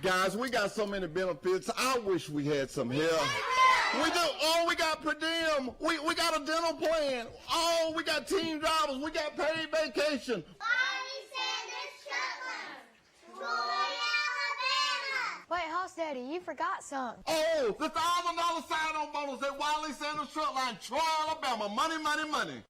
Guys, we got so many benefits. I wish we had some help. We do. Oh, we got per diem. We got a dental plan. Oh, we got team drivers. We got paid vacation. Wiley Sanders Shotland, Troy, Alabama. Wait, Hoss Daddy, you forgot something. Oh, the $1,000 sign-on bonus at Wiley Sanders Truck Line, Troy, Alabama. Money, money, money.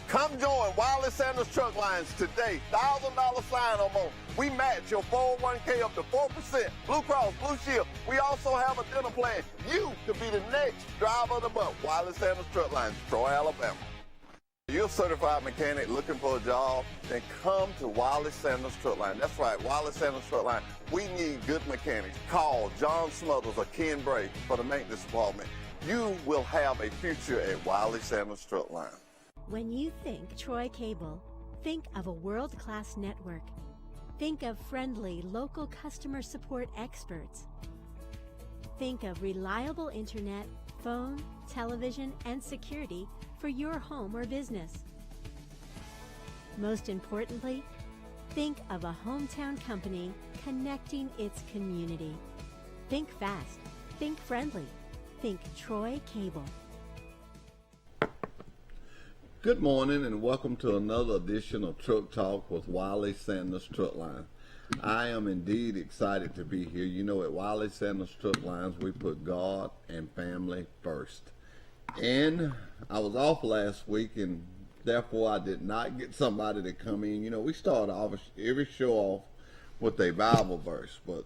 Come join Wiley Sanders Truck Lines today. $1,000 sign-on bonus. We match your 401k up to 4%. Blue Cross, Blue Shield. We also have a dental plan. You could be the next driver of the month. Wiley Sanders Truck Lines, Troy, Alabama. You're a certified mechanic looking for a job, then come to Wiley Sanders Truck Line. That's right, Wiley Sanders Truck Line. We need good mechanics. Call John Smothers or Ken Bray for the maintenance department. You will have a future at Wiley Sanders Truck Line. When you think Troy Cable, think of a world-class network. Think of friendly local customer support experts. Think of reliable internet, phone, television, and security for your home or business. Most importantly, think of a hometown company connecting its community. Think fast, think friendly, think Troy Cable. Good morning and welcome to another edition of Truck Talk with Wiley Sanders Truck Line. I am indeed excited to be here. You know, at Wiley Sanders Truck Lines, we put God and family first. And I was off last week, and therefore I did not get somebody to come in. You know, we start off every show off with a Bible verse, but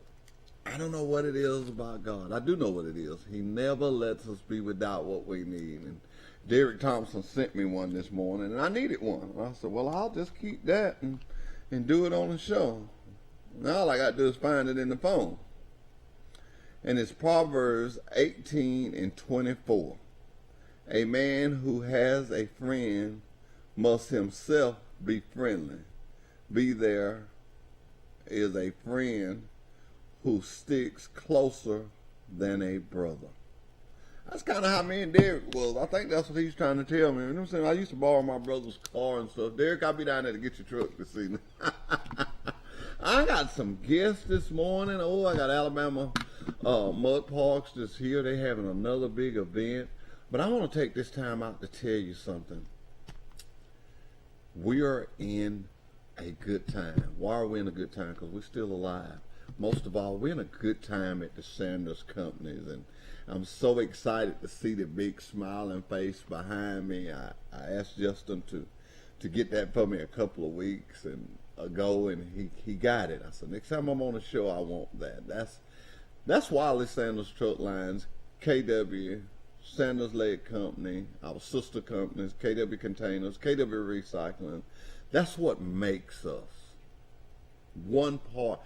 I don't know what it is about God. I do know what it is. He never lets us be without what we need. And Derek Thompson sent me one this morning, and I needed one. And I said, well, I'll just keep that and do it on the show. Now all I got to do is find it in the phone. And it's Proverbs 18 and 24. A man who has a friend must himself be friendly. Be there is a friend who sticks closer than a brother. That's kind of how me and Derek was. I think that's what he's trying to tell me. You know what I'm saying? I used to borrow my brother's car and stuff. Derek, I'll be down there to get your truck this evening. I got some guests this morning. Oh, I got Alabama Mud Parks just here. They having another big event. But I want to take this time out to tell you something. We are in a good time. Why are we in a good time? Because we're still alive. Most of all, we're in a good time at the Sanders Companies, and I'm so excited to see the big smiling face behind me. I asked Justin to get that for me a couple of weeks ago, and he got it. I said, next time I'm on a show, I want that. That's Wiley Sanders Truck Lines, KW, Sanders Leg Company, our sister companies, KW Containers, KW Recycling. That's what makes us. One part.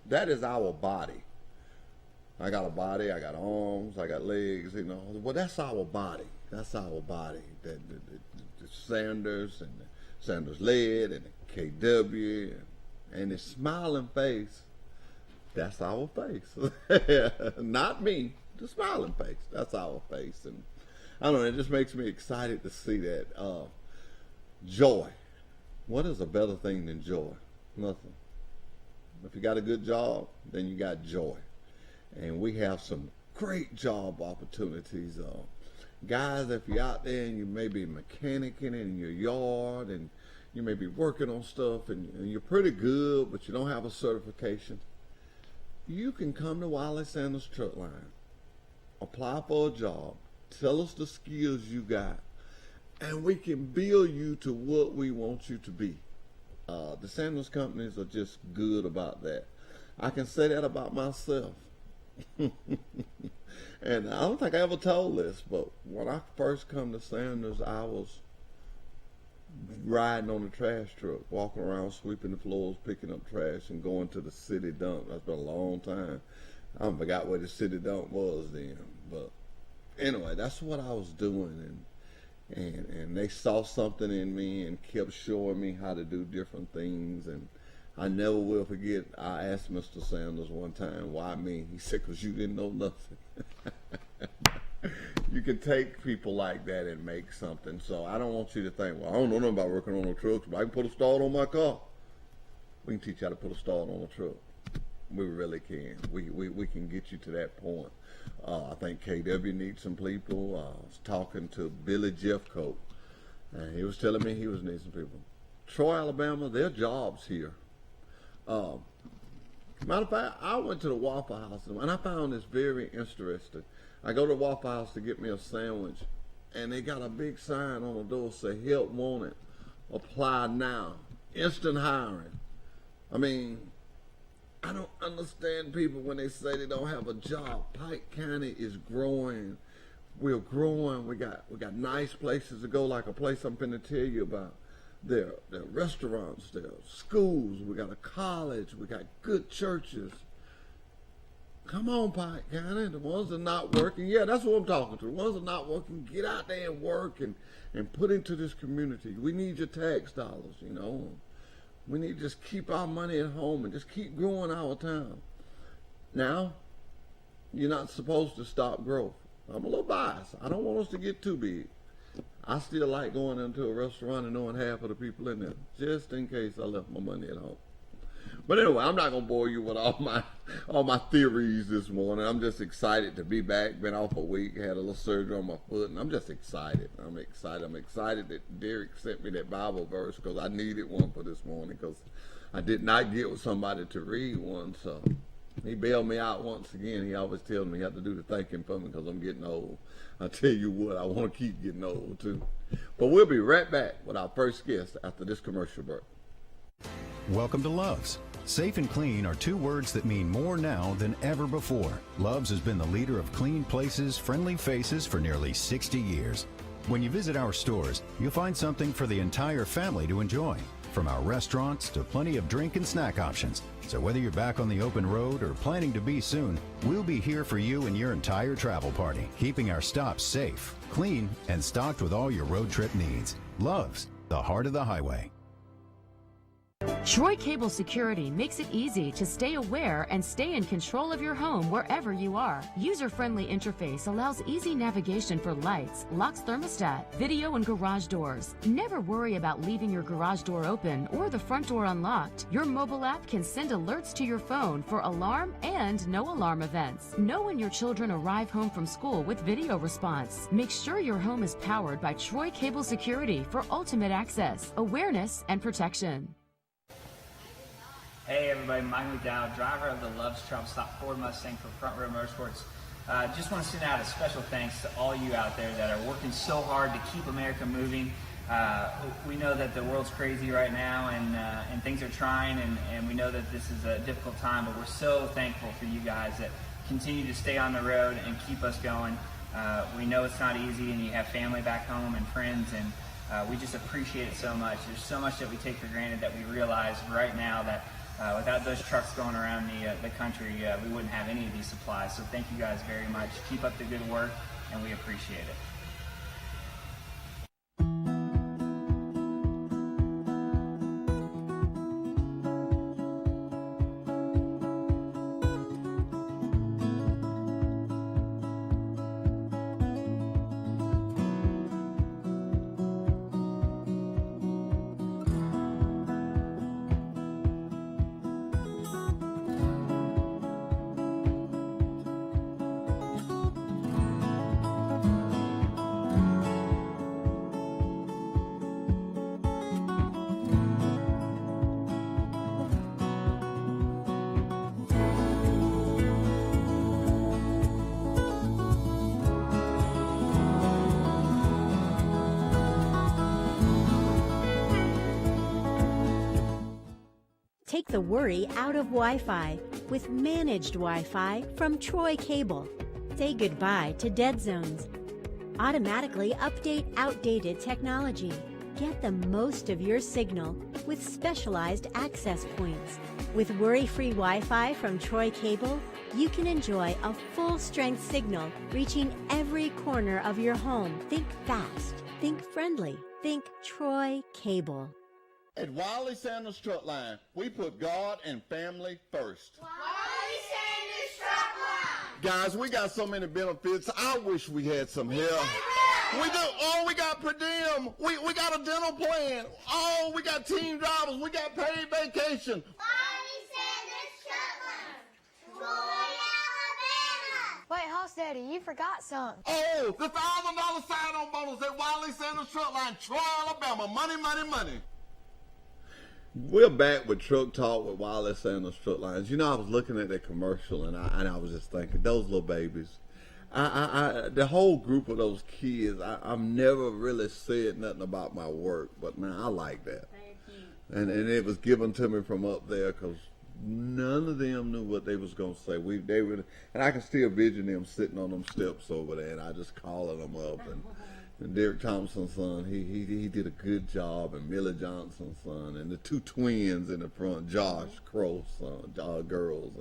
That is our body. I got a body, I got arms, I got legs, you know. Well, that's our body. That's our body. The Sanders and the Sanders Lead and the KW and the smiling face, that's our face. Not me, the smiling face. That's our face. And I don't know, it just makes me excited to see that. Joy. What is a better thing than joy? Nothing. If you got a good job, then you got joy. And we have some great job opportunities. Guys, if you're out there and you may be mechanicking in your yard and you may be working on stuff and you're pretty good, but you don't have a certification, you can come to Wiley Sanders Truck Line, apply for a job, tell us the skills you got, and we can build you to what we want you to be. The Sanders Companies are just good about that. I can say that about myself. And I don't think I ever told this, but when I first come to Sanders, I was riding on the trash truck, walking around, sweeping the floors, picking up trash, and going to the city dump. That's been a long time. I forgot where the city dump was then. But anyway, that's what I was doing, and they saw something in me and kept showing me how to do different things. And I never will forget, I asked Mr. Sanders one time, why me? He said, because you didn't know nothing. You can take people like that and make something. So I don't want you to think, well, I don't know nothing about working on no trucks, but I can put a start on my car. We can teach you how to put a start on a truck. We really can. We can get you to that point. I think KW needs some people. I was talking to Billy Jeffcoat, and he was telling me he was needing some people. Troy, Alabama, there are jobs here. Matter of fact, I went to the Waffle House, and I found this very interesting. I go to the Waffle House to get me a sandwich, and they got a big sign on the door say, "Help wanted, apply now, instant hiring." I mean, I don't understand people when they say they don't have a job. Pike County is growing. We're growing. We got nice places to go, like a place I'm finna tell you about. There are restaurants, there are schools, we got a college, we got good churches. Come on, Pike County, the ones that are not working, yeah, that's what I'm talking to. The ones that are not working, get out there and work and put into this community. We need your tax dollars, you know. We need to just keep our money at home and just keep growing our town. Now, you're not supposed to stop growth. I'm a little biased. I don't want us to get too big. I still like going into a restaurant and knowing half of the people in there, just in case I left my money at home. But anyway, I'm not gonna bore you with all my theories this morning. I'm just excited to be back. Been off a week, had a little surgery on my foot, and I'm just excited. I'm excited that Derek sent me that Bible verse because I needed one for this morning because I did not get with somebody to read one. So he bailed me out once again. He always tells me he had to do the thinking for me because I'm getting old. I tell you what, I want to keep getting old too. But we'll be right back with our first guest after this commercial break. Welcome to Love's. Safe and clean are two words that mean more now than ever before. Love's has been the leader of clean places, friendly faces for nearly 60 years. When you visit our stores, you'll find something for the entire family to enjoy. From our restaurants to plenty of drink and snack options. So whether you're back on the open road or planning to be soon, we'll be here for you and your entire travel party, keeping our stops safe, clean, and stocked with all your road trip needs. Love's, the heart of the highway. Troy Cable Security makes it easy to stay aware and stay in control of your home wherever you are. User-friendly interface allows easy navigation for lights, locks thermostat, video, and garage doors. Never worry about leaving your garage door open or the front door unlocked. Your mobile app can send alerts to your phone for alarm and no alarm events. Know when your children arrive home from school with video response. Make sure your home is powered by Troy Cable Security for ultimate access, awareness, and protection. Hey everybody, Mike McDowell, driver of the Love's Travel Stop Ford Mustang for Front Row Motorsports. Just want to send out a special thanks to all you out there that are working so hard to keep America moving. We know that the world's crazy right now and things are trying and we know that this is a difficult time, but we're so thankful for you guys that continue to stay on the road and keep us going. We know it's not easy and you have family back home and friends and we just appreciate it so much. There's so much that we take for granted that we realize right now that without those trucks going around the country, we wouldn't have any of these supplies. So thank you guys very much. Keep up the good work, and we appreciate it. Take the worry out of Wi-Fi with managed Wi-Fi from Troy Cable. Say goodbye to dead zones. Automatically update outdated technology. Get the most of your signal with specialized access points. With worry-free Wi-Fi from Troy Cable, you can enjoy a full-strength signal reaching every corner of your home. Think fast. Think friendly. Think Troy Cable. At Wiley Sanders Truck Line, we put God and family first. Wiley Sanders Truck Line. Guys, we got so many benefits. I wish we had some help. We do. Oh, we got per diem. We got a dental plan. Oh, we got team drivers. We got paid vacation. Wiley Sanders Truck Line. Daddy, you forgot something. Oh, the $1,000 sign-on bonus at Wiley Sanders Truck Line, Troy, Alabama. Money, money, money. We're back with Truck Talk with Wiley Sanders Truck Lines. You know, I was looking at that commercial and I was just thinking, those little babies. The whole group of those kids, I've never really said nothing about my work, but now I like that. And it was given to me from up there because none of them knew what they was going to say. And I can still vision them sitting on them steps over there, and I just calling them up. And Derek Thompson's son, he did a good job, and Millie Johnson's son, and the two twins in the front, Josh Crow's son, girls,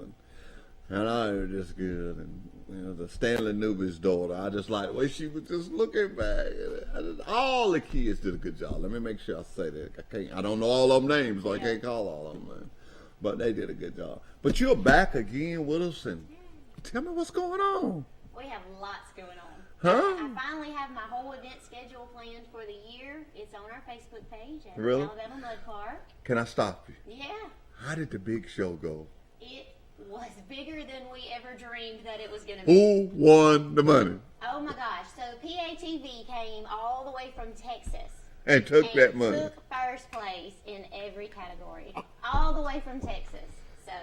and I were just good. And you know, the Stanley Newby's daughter, I just like the way she was just looking back. All the kids did a good job. Let me make sure I say that. I don't know all of them names, so I can't call all of them names. But they did a good job. But you're back again with us, and tell me what's going on. We have lots going on. Huh? I finally have my whole event schedule planned for the year. It's on our Facebook page at Really? Alabama Mud Park. Can I stop you? Yeah. How did the big show go? It was bigger than we ever dreamed that it was going to be. Who won the money? Oh my gosh. So PATV came all the way from Texas. And took that money. Took first place in every category. All the way from Texas. So.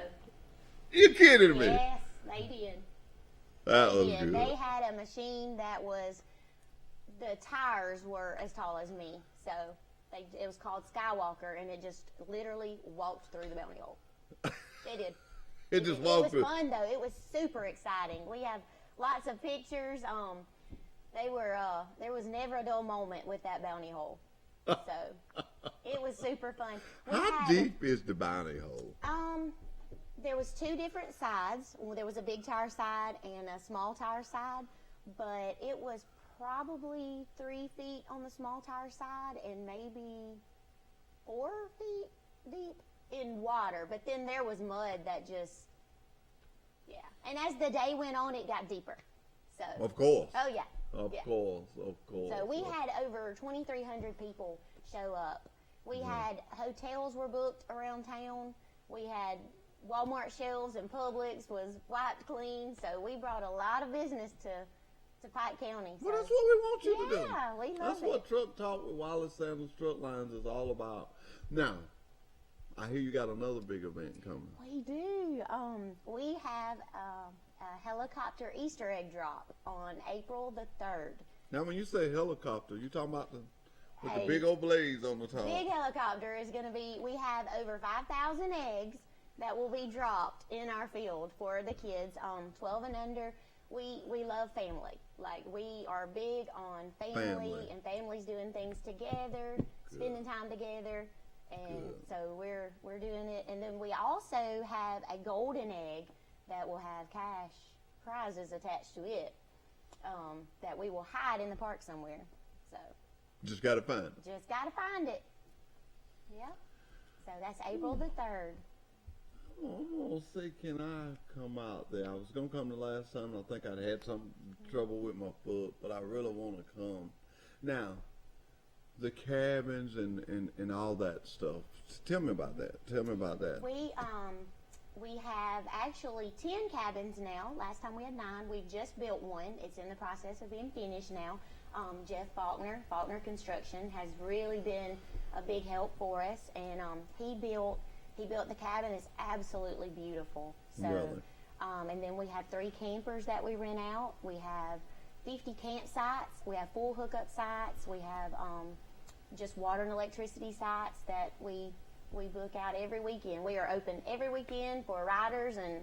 You kidding me? Yes, they did. That was good. They had a machine that was, the tires were as tall as me. So it was called Skywalker, and it just literally walked through the bounty hole. It did. It just walked through. It was fun, though. It was super exciting. We have lots of pictures. There was never a dull moment with that bounty hole. So it was super fun. How deep is the bounty hole? There was two different sides. There was a big tire side and a small tire side, but it was probably 3 feet on the small tire side and maybe 4 feet deep in water. But then there was mud that just, yeah. And as the day went on, it got deeper. So. Of course. Oh yeah. Of course. So we had over 2,300 people show up. We had hotels were booked around town. We had Walmart shelves and Publix was wiped clean. So we brought a lot of business to Pike County. So. Well, that's what we want you to do. Yeah, we love That's it. what Truck Talk with Wiley Sanders Truck Lines is all about. Now, I hear you got another big event coming. We do. We have a helicopter Easter egg drop on April the 3rd. Now, when you say helicopter, you talking about with the big old blaze on the top. Big helicopter is going to be, we have over 5,000 eggs that will be dropped in our field for the kids 12 and under. We love family. Like, we are big on family. And families doing things together, spending time together. And so we're doing it. And then we also have a golden egg that will have cash prizes attached to it that we will hide in the park somewhere. So just got to find it. Just got to find it. Yep. So that's April the 3rd. I'm going to see, can I come out there? I was going to come the last time. I think I'd had some trouble with my foot, but I really want to come. Now, the cabins and all that stuff. Tell me about that. Tell me about that. We have actually 10 cabins now. Last time we had 9. We've just built one. It's in the process of being finished now. Jeff Faulkner Construction, has really been a big help for us, and he built the cabin. It's absolutely beautiful. So, really? And then we have 3 campers that we rent out. We have 50 campsites. We have full hookup sites. We have just water and electricity sites that we book out every weekend. We are open every weekend for riders and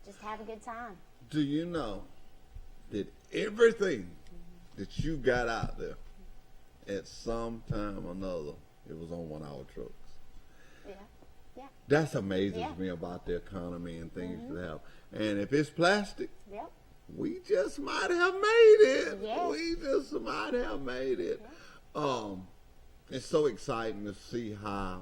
just have a good time. Do you know that everything that you got out there, at some time or another, it was on one of our trucks? Yeah. That's amazing to me about the economy and things that have. And if it's plastic, we just might have made it. Yes. We just might have made it. It's so exciting to see how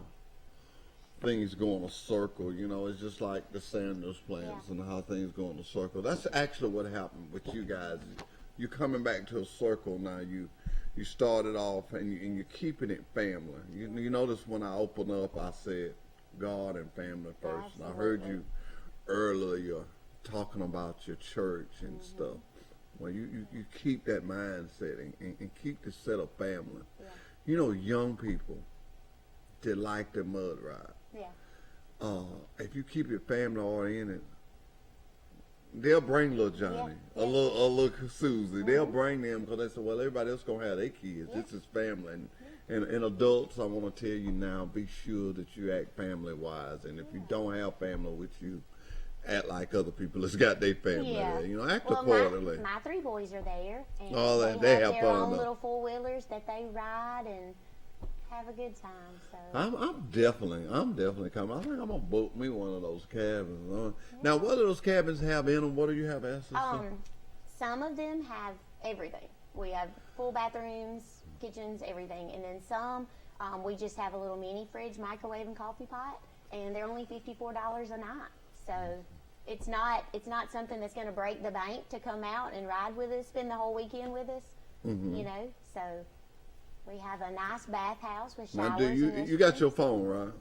things go in a circle. You know, it's just like the Sanders plants and how things go in a circle. That's actually what happened with you guys. You're coming back to a circle now. You started off and you're keeping it family. You notice when I opened up, I said God and family first. And I heard you earlier talking about your church and stuff. Well, you keep that mindset and keep the set of family. Yeah. You know, young people that like the mud ride. Yeah. If you keep your family oriented, they'll bring little Johnny, a little Susie. They'll bring them because they say, well, everybody else gonna have their kids. This is family, and adults. I want to tell you now, be sure that you act family wise, and if you don't have family with you, act like other people has got their family there. You know, act accordingly. My 3 boys are there, and they have have their fun, own though. little 4-wheelers that they ride and have a good time. So I'm definitely coming. I think I'm gonna book me one of those cabins. Now, what do those cabins have in them? What do you have access to? some of them have everything. We have full bathrooms, kitchens, everything, and then some we just have a little mini fridge, microwave, and coffee pot, and they're only $54 a night. So it's not something that's going to break the bank to come out and ride with us, spend the whole weekend with us. You know, so we have a nice bathhouse with showers. Now, you got your phone, right?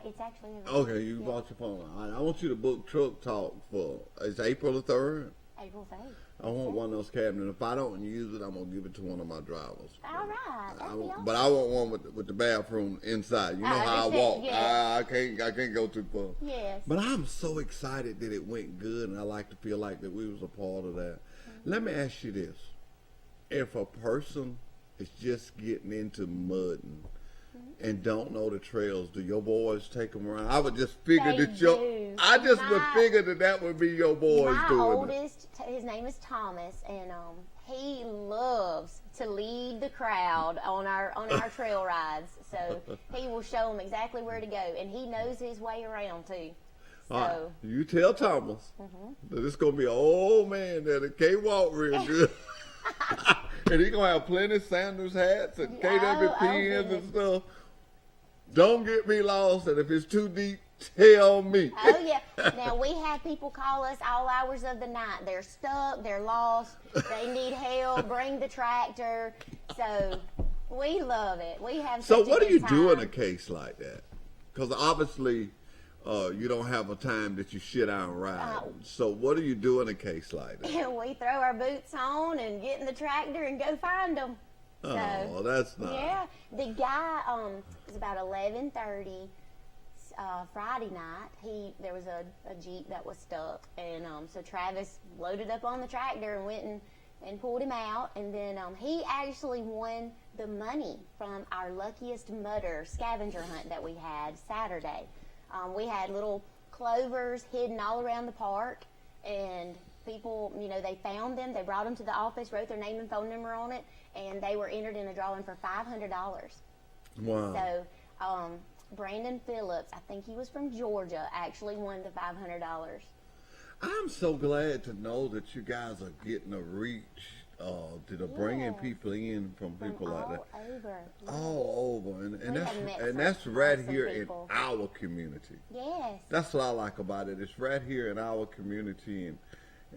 It's actually Okay, you bought your phone. I want you to book Truck Talk for, it's April the 3rd. April 3rd. I want one of those cabinets. If I don't use it, I'm going to give it to one of my drivers. All right. Awesome. But I want one with the bathroom inside. You know how I walk. I can't go too far. Yes. But I'm so excited that it went good, and I like to feel like that we was a part of that. Let me ask you this. If a person is just getting into mudding and don't know the trails, do your boys take them around? I would just figure They that do. would figure that would be your boys My doing it. oldest, his name is Thomas, and he loves to lead the crowd on our trail rides. So he will show them exactly where to go, and he knows his way around too. So All right. You tell Thomas that it's gonna be an old man that can't walk real good. And he's gonna have plenty of Sanders hats and KWPNs and stuff. Don't get me lost, and if it's too deep, tell me. Oh yeah. Now we have people call us all hours of the night. They're stuck, they're lost, they need help, bring the tractor. So we love it. We have So such a what do good you time. do in a case like that? Because obviously you don't have a time that you sit down and ride. So what do you do in a case like that? We throw our boots on and get in the tractor and go find them. Oh, that's nice. Yeah, the guy it was about 11:30 Friday night. There was a Jeep that was stuck, and so Travis loaded up on the tractor and went and pulled him out, and then he actually won the money from our luckiest mudder scavenger hunt that we had Saturday. We had little clovers hidden all around the park, and people, they found them. They brought them to the office, wrote their name and phone number on it, and they were entered in a drawing for $500. Wow. So Brandon Phillips, I think he was from Georgia, actually won the $500. I'm so glad to know that you guys are getting a reach, that are bringing people in from people like that. All over. And that's right here in our community. Yes. That's what I like about it. It's right here in our community, and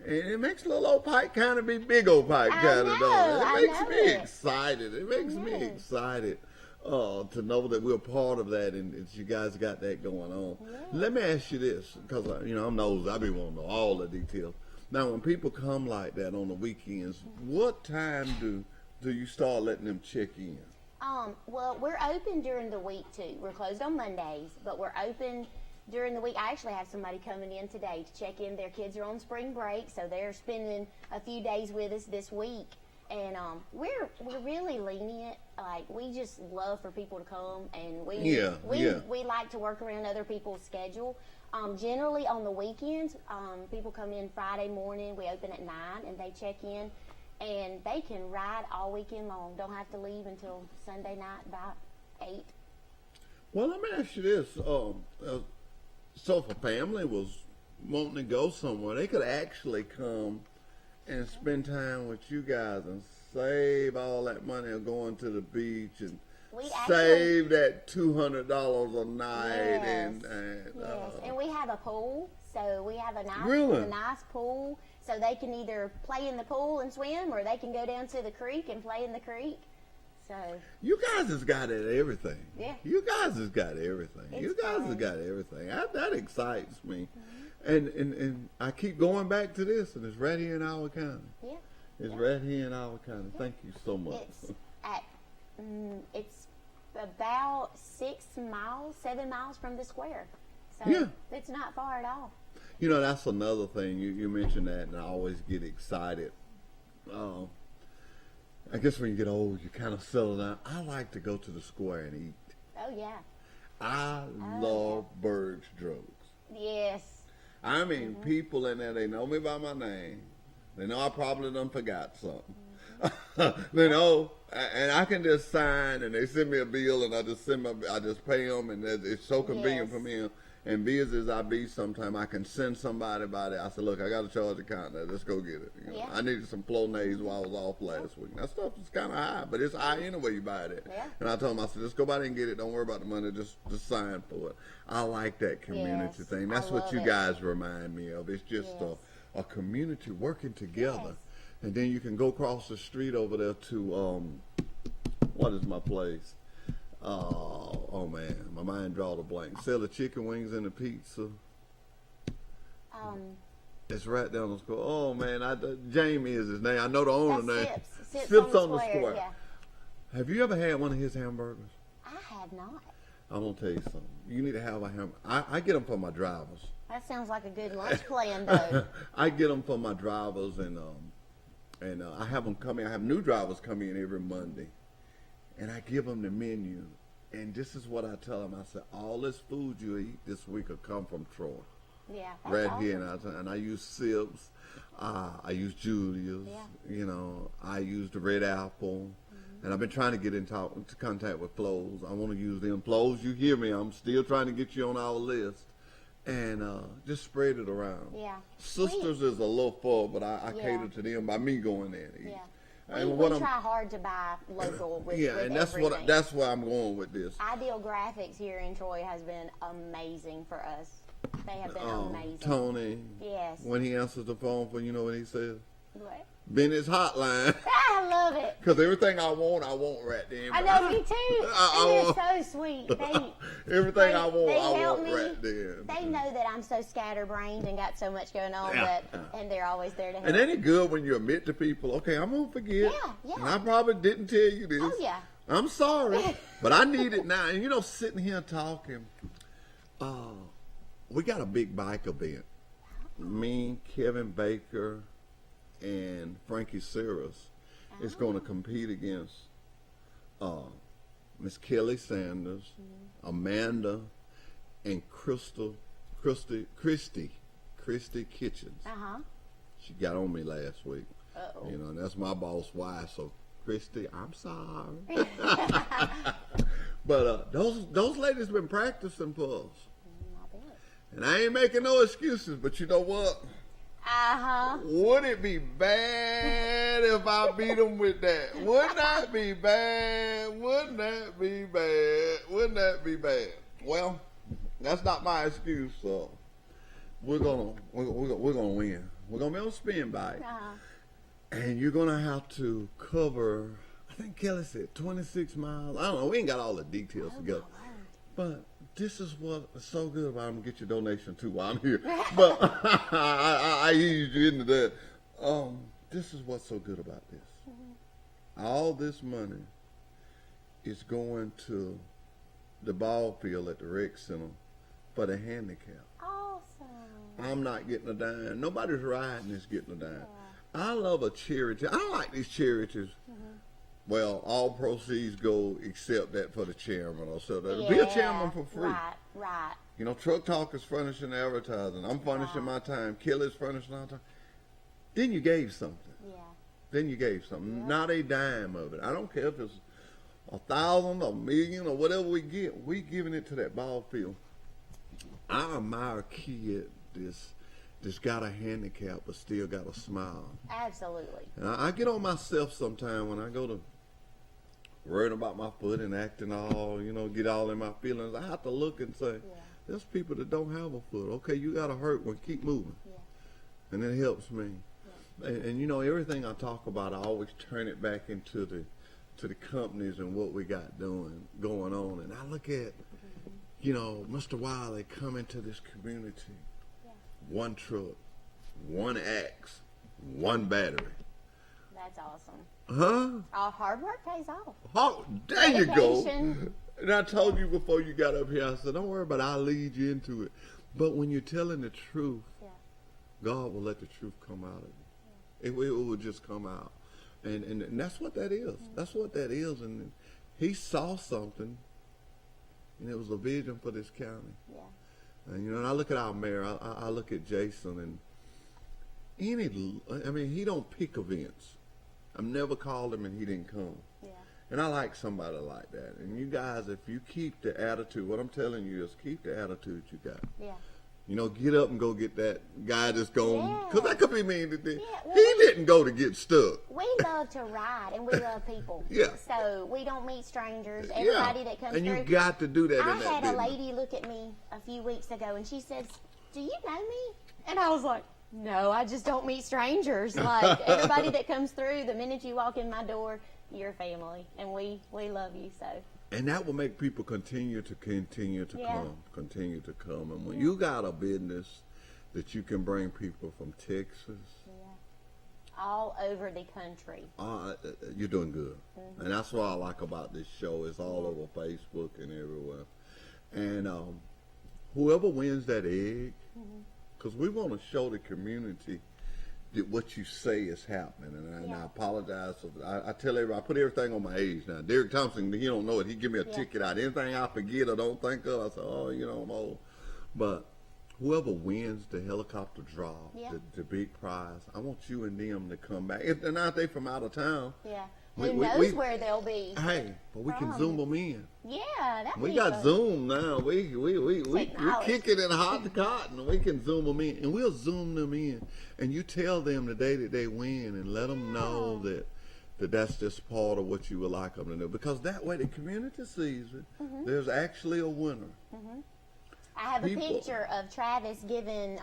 it makes little old Pike kind of be big old Pike kind of, though. It makes me excited. It makes me excited to know that we're part of that, and you guys got that going on. Yeah. Let me ask you this, because I'm nosy. I be wanting to know all the details. Now, when people come like that on the weekends, what time do you start letting them check in? Well, we're open during the week too. We're closed on Mondays, but we're open during the week. I actually have somebody coming in today to check in. Their kids are on spring break, so they're spending a few days with us this week. And we're really lenient. Like, we just love for people to come, and we like to work around other people's schedule. Generally on the weekends, people come in Friday morning. We open at 9, and they check in, and they can ride all weekend long. Don't have to leave until Sunday night about 8. Well, let me ask you this. So if a family was wanting to go somewhere, they could actually come and spend time with you guys and save all that money of going to the beach and save that $200 a night. Yes. And we have a pool, so we have a nice pool, so they can either play in the pool and swim, or they can go down to the creek and play in the creek. So you guys has got everything. Yeah. You guys has got everything. You guys has got everything. That excites me. And I keep going back to this, and it's right here in our county. Yeah. It's right here in our county. Thank you so much. It's about 7 miles from the square. So yeah. It's not far at all. You know, that's another thing. You mentioned that, and I always get excited. I guess when you get old, you kind of settle down. I like to go to the square and eat. Oh, yeah. I love Berg's Drugs. Yes. I mean, people in there, they know me by my name. They know I probably done forgot something. They know, and I can just sign, and they send me a bill, and I just pay them, and it's so convenient for me. And busy as I be, sometimes I can send somebody by there. I said, look, I got a charge account there. Let's go get it. You know, I needed some Flonase while I was off last week. That stuff is kind of high, but it's high anyway you buy it. Yeah. And I told them, I said, just go by there and get it. Don't worry about the money. Just sign for it. I like that community thing. That's what you guys remind me of. It's just a community working together. Yes. And then you can go across the street over there to, what is my place? Oh man, my mind drawed a blank. Sell the chicken wings and the pizza. It's right down the square. Oh man, Jamie is his name. I know the owner name. Sips on the square. Yeah. Have you ever had one of his hamburgers? I have not. I'm gonna tell you something. You need to have a hamburger. I get them for my drivers. That sounds like a good lunch plan, though. I get them for my drivers, and I have them come in. I have new drivers come in every Monday. And I give them the menu, and this is what I tell them. I said, all this food you eat this week will come from Troy. Yeah, right awesome. Here, and I use Sips, I use Julia's, you know, I use the Red Apple, and I've been trying to get into contact with Flo's. I want to use them. Flo's, you hear me, I'm still trying to get you on our list, and just spread it around. Yeah. Sisters is a little full, but I cater to them by me going there and eat. Yeah. We try hard to buy local with and that's everything. that's where I'm going with this. Ideal Graphics here in Troy has been amazing for us. They have been amazing. Tony. Yes. When he answers the phone for, you know what he says? What? Benny's hotline. I love it. Because everything I want right there. I know, me too. And they're so sweet. Everything I want right there. They know that I'm so scatterbrained and got so much going on, and they're always there to help. And ain't it good when you admit to people, okay, I'm going to forget. Yeah. And I probably didn't tell you this. Oh, yeah. I'm sorry, but I need it now. And, you know, sitting here talking, we got a big bike event. Me, Kevin Baker, and Frankie Cyrus is going to compete against Miss Kelly Sanders, Amanda, and Christy Kitchens. She got on me last week. You know, and that's my boss' wife. So Christy, I'm sorry. But those ladies been practicing for us. And I ain't making no excuses, but you know what? Would it be bad if I beat them with that? Wouldn't that be bad? Wouldn't that be bad? Wouldn't that be bad? Well, that's not my excuse. So we're gonna win. We're gonna be on a spin bike, and you're gonna have to cover. I think Kelly said 26 miles. I don't know. We ain't got all the details together, but. This is what's so good about it. I'm going to get your donation too while I'm here. But I eased you into that. This is what's so good about this. All this money is going to the ball field at the rec center for the handicap. Awesome. I'm not getting a dime. Nobody's riding is getting a dime. Yeah. I love a charity. I like these charities. Well, all proceeds go except that for the chairman or so. Be a chairman for free. Right. You know, Truck Talk is furnishing advertising. I'm furnishing my time. Kelly's furnishing our time. Then you gave something. Yeah. Then you gave something. Yeah. Not a dime of it. I don't care if it's 1,000, $1 million, or whatever we get. We giving it to that ball field. I admire a kid that's got a handicap but still got a smile. Absolutely. And I get on myself sometime when I go to worrying about my foot and acting all, you know, get all in my feelings. I have to look and say, there's people that don't have a foot. Okay, you got a hurt one. Keep moving. Yeah. And it helps me. Yeah. And you know, everything I talk about, I always turn it back into the companies and what we got going on. And I look at, you know, Mr. Wiley coming to this community. One truck, one axe, one battery. That's awesome. Huh? All hard work pays off. Oh, there you go. Dedication. And I told you before you got up here, I said, don't worry about it, I'll lead you into it. But when you're telling the truth, God will let the truth come out of you. It will just come out. And that's what that is. That's what that is. And he saw something, and it was a vision for this county. Yeah. And, you know, and I look at our mayor, I look at Jason, and he don't pick events. I've never called him and he didn't come. Yeah. And I like somebody like that. And you guys, if you keep the attitude, what I'm telling you is keep the attitude you got. Yeah. You know, get up and go get that guy that's going, because that could be mean to do. Yeah, well, he didn't go to get stuck. We love to ride, and we love people. Yeah. So we don't meet strangers. Everybody that comes and through. you got to do that I in that had a business. lady look at me a few weeks ago, and she says, "Do you know me?" And I was like, "No, I just don't meet strangers. Like, everybody that comes through, the minute you walk in my door, you're family, and we love you." So. And that will make people continue to come. And when you got a business that you can bring people from Texas, all over the country, you're doing good. And that's what I like about this show. It's all over Facebook and everywhere. And whoever wins that egg, because we want to show the community that what you say is happening. And I apologize. I tell everybody, I put everything on my age now. Derek Thompson, he don't know it. He give me a ticket out. Anything I forget or don't think of, I say, oh, you know, I'm old. But whoever wins the helicopter draw, the big prize, I want you and them to come back. If they're not, they from out of town. Yeah. Who knows where they'll be? Hey, but we can zoom them in. Yeah, that. We got Zoom now. We kick it in hot cotton. We can zoom them in, and we'll zoom them in. And you tell them the day that they win, and let them know that that's just part of what you would like them to know. Because that way the community sees it. There's actually a winner. I have a picture of Travis giving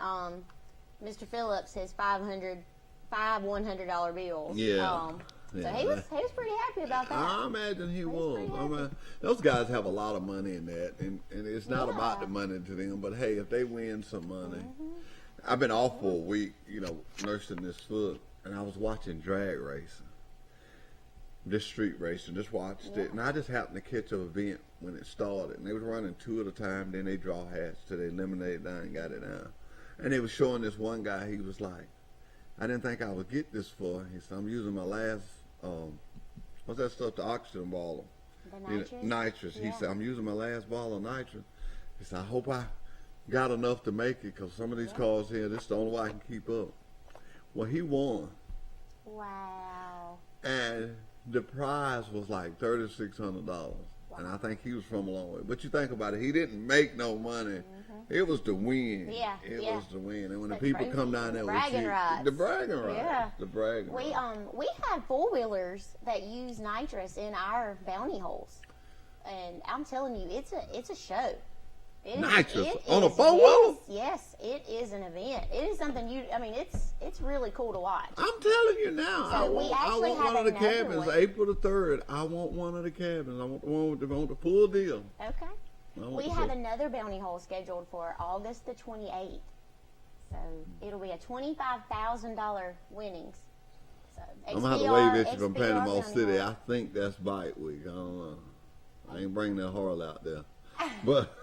Mr. Phillips his $100 bill. Yeah. So he was pretty happy about that. I imagine he was. I mean, those guys have a lot of money in that, and it's not about the money to them. But hey, if they win some money, I've been off for a week, you know, nursing this foot, and I was watching drag racing, this street racing. Just watched it, and I just happened to catch an event when it started, and they was running two at a time. Then they draw hats till they eliminated down and got it down, and they was showing this one guy. He was like, I didn't think I would get this far. He said, I'm using my last, what's that stuff, the oxygen bottle? The nitrous? Nitrous. He said, I'm using my last bottle of nitrous. He said, I hope I got enough to make it, because some of these cars here, this is the only way I can keep up. Well, he won. Wow. And the prize was like $3,600. Wow. And I think he was from a long way. But you think about it, he didn't make no money. It was the win. Yeah. It was the win. And when The the people trophy, come down there bragging rights. the bragging rights. Yeah. The bragging rights. We have 4-wheelers that use nitrous in our bounty holes, and I'm telling you, it's a show. Nitrous on a 4-wheeler? Yes, it is an event. It is something it's really cool to watch. I'm telling you now. So I want one of the cabins. one. April the 3rd. I want one of the cabins. I want the one with the full deal. Okay. We have another bounty hole scheduled for August the 28th. So it'll be a $25,000 winnings. So I'm going to have to wave at you from Panama City. I think that's bite week. I don't know. I ain't bringing that Harley out there. But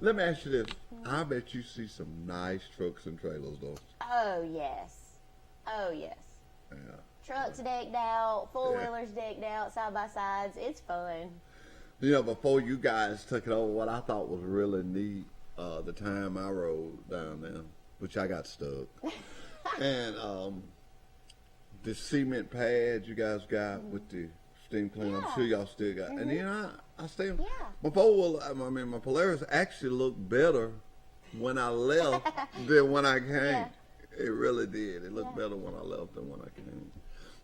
let me ask you this. I bet you see some nice trucks and trailers, though. Oh, yes. Oh, yes. Yeah. Trucks decked out, 4-wheelers decked out, side-by-sides. It's fun. You know, before you guys took it over, what I thought was really neat, the time I rode down there, which I got stuck, and the cement pads you guys got with the steam cleaner, I'm sure y'all still got. And then I stayed. Before, my Polaris actually looked better when I left than when I came. Yeah. It really did. It looked better when I left than when I came.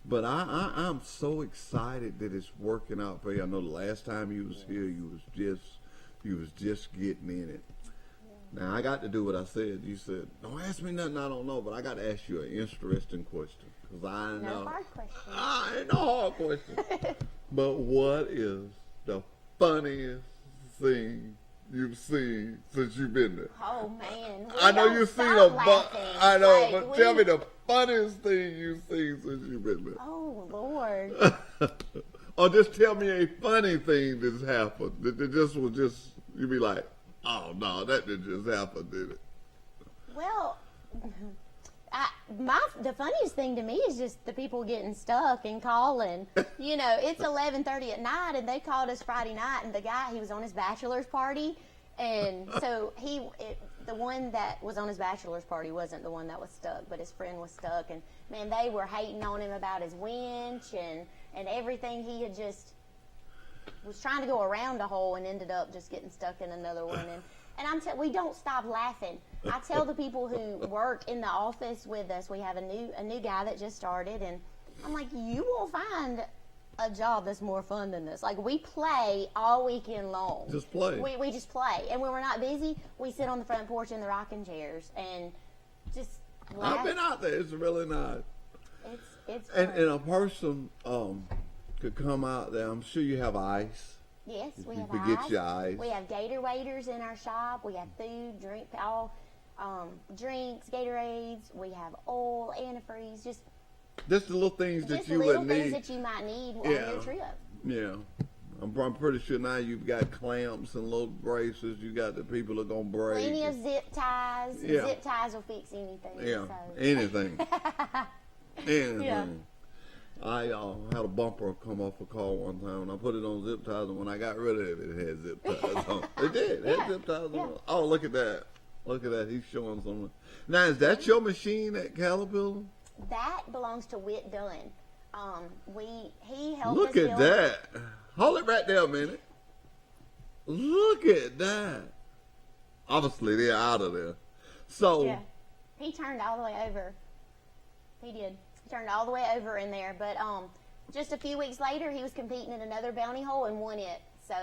But I'm so excited that it's working out for you. I know the last time you was here, you was just getting in it. Now I got to do what I said. You said, "Don't ask me nothing I don't know," but I got to ask you an interesting question, because I know. No hard question. Ain't no hard question. But what is the funniest thing you've seen since you've been there? Oh man, I know you've seen them, but I know. But tell me the funniest thing you've seen since you've been there? Oh, Lord. Or just tell me a funny thing that's happened. That just was just, you be like, oh, no, that didn't just happen, did it? Well, the funniest thing to me is just the people getting stuck and calling. You know, it's 11:30 at night, and they called us Friday night, and the guy, he was on his bachelor's party, and so the one that was on his bachelor's party wasn't the one that was stuck, but his friend was stuck, and man, they were hating on him about his winch and everything. He had just was trying to go around a hole and ended up just getting stuck in another one. And we don't stop laughing. I tell the people who work in the office with us, we have a new guy that just started, and I'm like, you will find a job that's more fun than this. Like, we play all weekend long. Just play. We just play. And when we're not busy, we sit on the front porch in the rocking chairs and just laugh. I've been out there. It's really nice. It's fun. And a person could come out there. I'm sure you have ice. Yes, we You have forget ice. your ice. We have Gator Waders in our shop. We have food, drink, all drinks, Gatorades. We have oil, antifreeze, just the little things that you would need. things that you might need on your trip. Yeah. I'm pretty sure now you've got clamps and little braces. You got the people that are going to break. Plenty of zip ties. Yeah. Zip ties will fix anything. Yeah, So. anything. Anything. Yeah. I had a bumper come off a car one time, and I put it on zip ties, and when I got rid of it, it had zip ties on. It did. It had zip ties on. Oh, look at that. Look at that. He's showing something. Now, is that your machine at Caterpillar? That belongs to Whit Dunn. He helped Look us at build that. Hold it right there a minute. Look at that. Obviously, they're out of there. So, Yeah. He turned all the way over. He did. He turned all the way over in there. But just a few weeks later, he was competing in another bounty hole and won it. So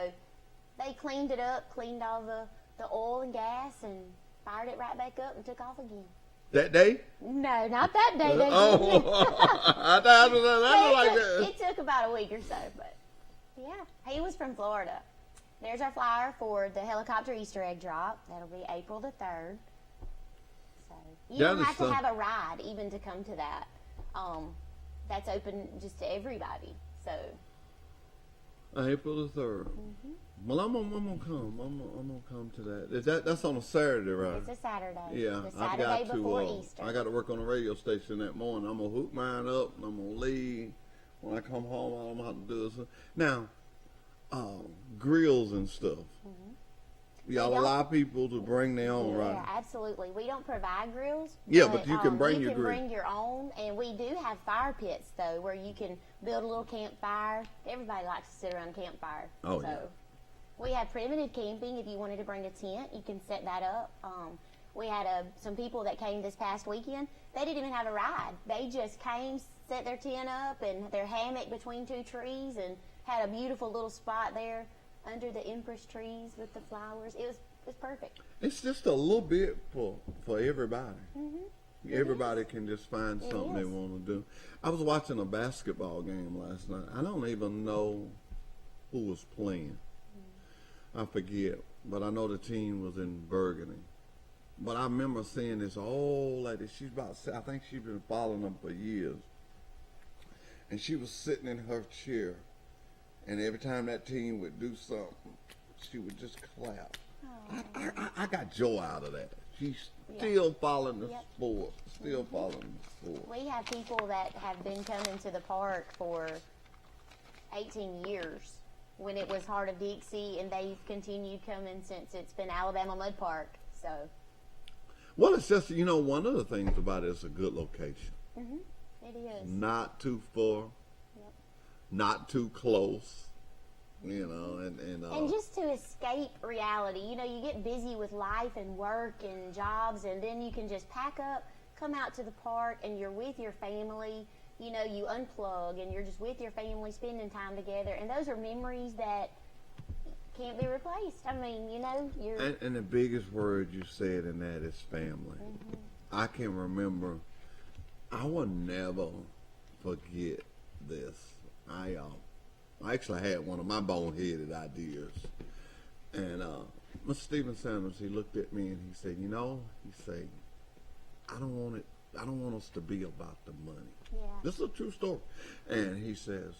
they cleaned it up, cleaned all the oil and gas, and fired it right back up and took off again. that day? No, not that day. They didn't. I thought that like that. It took about a week or so, but yeah, he was from Florida. There's our flyer for the helicopter Easter egg drop. That'll be April the 3rd. So you don't have to have a ride even to come to that. That's open just to everybody. So April the 3rd. Mm-hmm. Well, I'm gonna come. I'm gonna come to that. That's on a Saturday, right? it's a Saturday. Yeah, The I've Saturday got before to. Easter. I got to work on the radio station that morning. I'm gonna hook mine up, and I'm gonna leave. When I come home, I don't know how to do this. Now, grills and stuff. Y'all allow people to bring their own, Yeah, right? absolutely. We don't provide grills. Yeah, but you can bring your grill. You can bring your own, and we do have fire pits though, where you can build a little campfire. Everybody likes to sit around a campfire. Oh, so yeah. we have primitive camping. If you wanted to bring a tent, you can set that up. We had some people that came this past weekend. They didn't even have a ride. They just came, set their tent up and their hammock between two trees, and had a beautiful little spot there under the empress trees with the flowers. It was perfect. It's just a little bit for everybody. Mm-hmm. Everybody can just find something they is. want to do. I was watching a basketball game last night. I don't even know who was playing. I forget, but I know the team was in Burgundy. But I remember seeing this old lady. She's I think she's been following them for years. And she was sitting in her chair. And every time that team would do something, she would just clap. I got joy out of that. She's still following the sport. Still following the sport. We have people that have been coming to the park for 18 years when it was Heart of Dixie, and they've continued coming since it's been Alabama Mud Park. So. Well, it's just, one of the things about it is a good location. It is. Not too far. Not too close. And just to escape reality. You get busy with life and work and jobs, and then you can just pack up, come out to the park, and you're with your family. You unplug, and you're just with your family, spending time together. And those are memories that can't be replaced. I mean, you're... And the biggest word you said in that is family. I can remember, I will never forget this. I actually had one of my boneheaded ideas. And Mr. Stephen Sanders, he looked at me and he said, I don't want it I don't want us to be about the money. Yeah. This is a true story. And he says,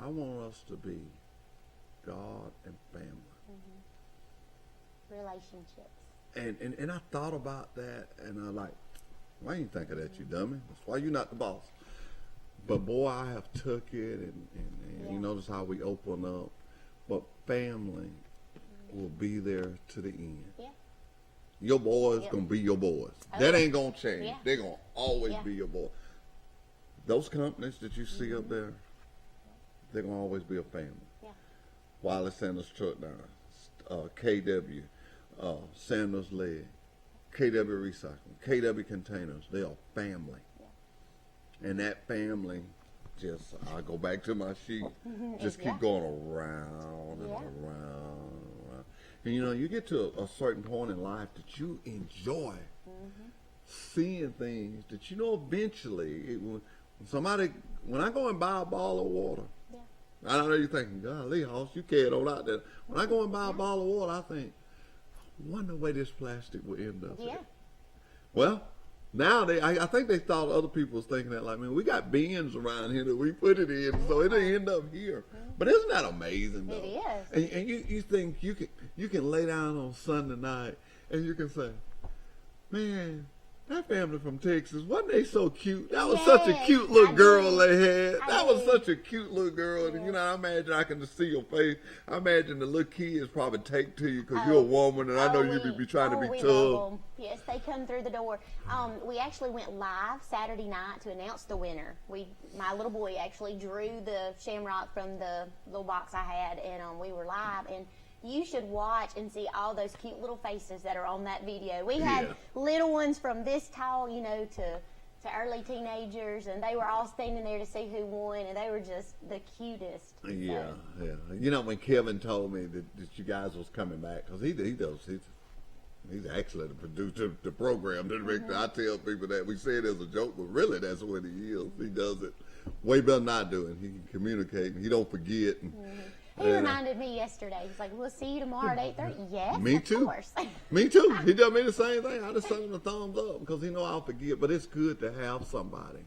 I want us to be God and family. Relationships. And I thought about that, and I like, why you think of that, you dummy? That's why you're not the boss. But boy, I have took it, and you notice how we open up. But family will be there to the end. Yeah. Your boys gonna be your boys. That ain't gonna change. Yeah. They're gonna always be your boy. Those companies that you see up there, they're gonna always be a family. Yeah. Wiley Sanders Truck Down, KW, Sanders Leg, KW Recycling, KW Containers. They are family. Yeah. And that family, just, I go back to my sheet, just keep going around and around. And you know, you get to a certain point in life that you enjoy seeing things that you know eventually, when I go and buy a bottle of water, I know you're thinking, golly, Hoss, you carried on out there. When I go and buy a bottle of water, I think, I wonder where this plastic will end up. Yeah. Well, now I think they thought other people was thinking that, like, man, we got bins around here that we put it in, so it'll end up here. But isn't that amazing, though? It is. And you think you can lay down on Sunday night and you can say, man, that family from Texas, wasn't they so cute? That was such a cute little girl they had. That was such a cute little girl. And, you know, I imagine I can just see your face. I imagine the little kids probably take to you because you're a woman, and I know you be trying to be tough. Yes, they come through the door. We actually went live Saturday night to announce the winner. My little boy actually drew the shamrock from the little box I had, and we were live. And you should watch and see all those cute little faces that are on that video. We had little ones from this tall, you know, to early teenagers, and they were all standing there to see who won, and they were just the cutest. Yeah, so. Yeah. You know, when Kevin told me that you guys was coming back, because he's actually the producer of the program. I tell people that we say it as a joke, but really that's what he is. He does it way better than I do, and he can communicate, and he don't forget. And, he reminded me yesterday. He's like, we'll see you tomorrow at 8:30. Yes, me too. Of course. Me too. He does me the same thing. I just send him a thumbs up because he know I'll forget. But it's good to have somebody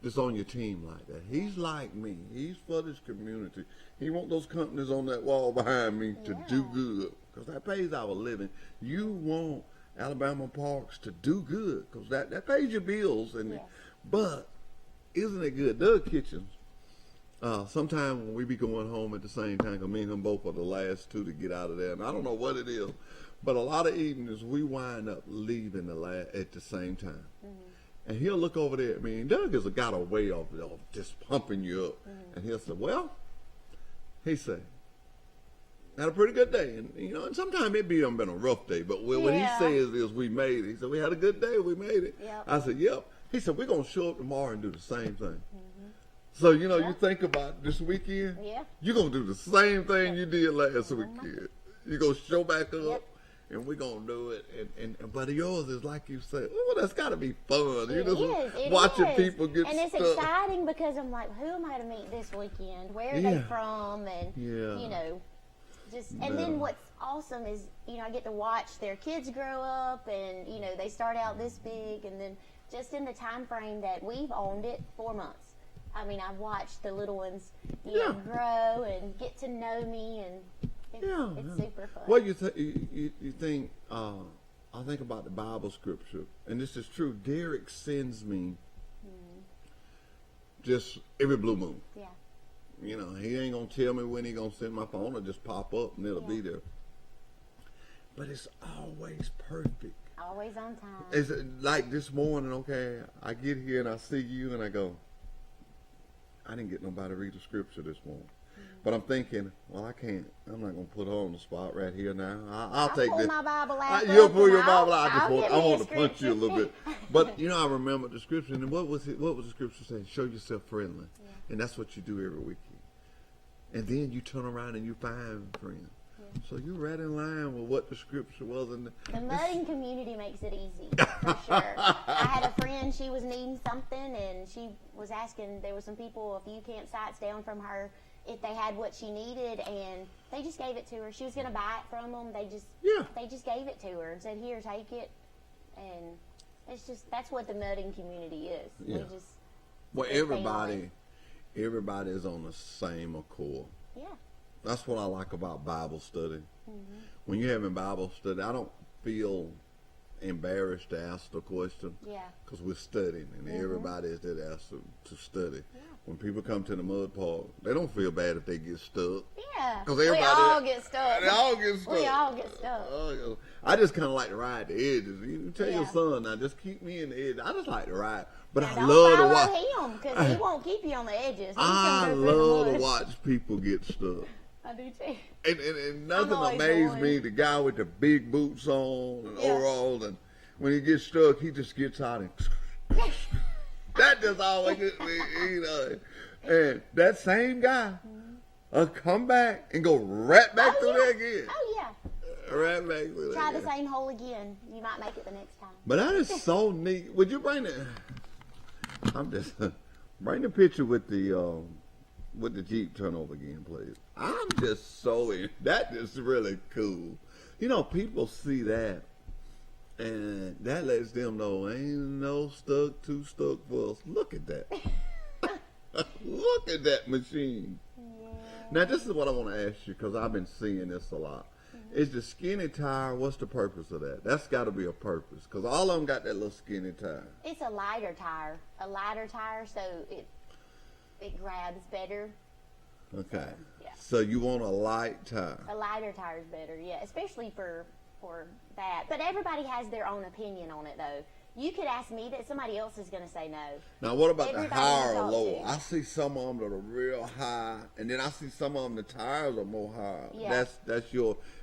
that's on your team like that. He's like me. He's for this community. He want those companies on that wall behind me to do good because that pays our living. You want Alabama Parks to do good because that pays your bills. But isn't it good? Doug Kitchens. Sometimes when we be going home at the same time, because me and him both are the last two to get out of there, and I don't know what it is, but a lot of evenings we wind up leaving at the same time. And he'll look over there at me, and Doug has got a way of just pumping you up. And he'll say, well, he said, had a pretty good day. And, you know, and sometimes it been a rough day, but what he says is we made it. He said, we had a good day, we made it. I said, yep. He said, we're going to show up tomorrow and do the same thing. So, you know, you think about this weekend, you're going to do the same thing you did last weekend. You're going to show back up, and we're going to do it. But yours is like you said, oh, that's got to be fun. It watching is. people get and it's stuck. exciting because I'm like, who am I to meet this weekend? Where are they from? And, you know, and then what's awesome is, you know, I get to watch their kids grow up, and, you know, they start out this big, and then just in the time frame that we've owned it, 4 months. I mean, I've watched the little ones grow and get to know me, and it's super fun. Well, you think, I think about the Bible scripture, and this is true. Derek sends me just every blue moon. Yeah. You know, he ain't going to tell me when he going to send my phone. It'll just pop up, and it'll be there. But it's always perfect. Always on time. It's like this morning, okay, I get here and I see you, and I go, I didn't get nobody to read the scripture this morning. But I'm thinking, well, I can't. I'm not going to put her on the spot right here now. I'll take pull this. My Bible out. You'll pull your Bible out. I want to scripture. punch you a little bit. But, you know, I remember the scripture. And what was the scripture saying? Show yourself friendly. Yeah. And that's what you do every weekend. And then you turn around and you find friends. Yeah. So you're right in line with what the scripture was. And the mudding community makes it easy, for sure. I had a friend, she was needing something, and she was asking, there were some people a few campsites down from her, if they had what she needed, and they just gave it to her. She was going to buy it from them. They just gave it to her and said, here, take it. And It's just, that's what the mudding community is. Yeah. Well, everybody is on the same accord. Yeah. That's what I like about Bible study. When you're having Bible study, I don't feel embarrassed to ask the question. Yeah. Because we're studying, and everybody is there to ask to study. Yeah. When people come to the mud park, they don't feel bad if they get stuck. Yeah. Because we all get stuck. They all get stuck. We all get stuck. I just kind of like to ride the edges. You tell your son, now just keep me in the edge. I just like to ride. But now, I love to watch him, because he won't keep you on the edges. I love to watch people get stuck. I do too. And nothing amazed me, the guy with the big boots on and overalls, and when he gets stuck, he just gets out and that just always gets me, you know. And that same guy come back and go right back through there again. Oh, yeah. Right back through Try the same hole again. You might make it the next time. But that is so neat. Would you bring bring the picture with the Jeep turnover again, please? I'm just that is really cool. You know, people see that, and that lets them know ain't no too stuck for us. Look at that. Look at that machine. Yeah. Now, this is what I want to ask you, because I've been seeing this a lot. Is the skinny tire, what's the purpose of that? That's got to be a purpose, because all of them got that little skinny tire. It's a lighter tire. So it grabs better. Okay. So you want a light tire. A lighter tire is better, yeah, especially for that. But everybody has their own opinion on it, though. You could ask me that, somebody else is going to say no. Now, what about the higher or lower? I see some of them that are real high, and then I see some of them the tires are more high. Yeah.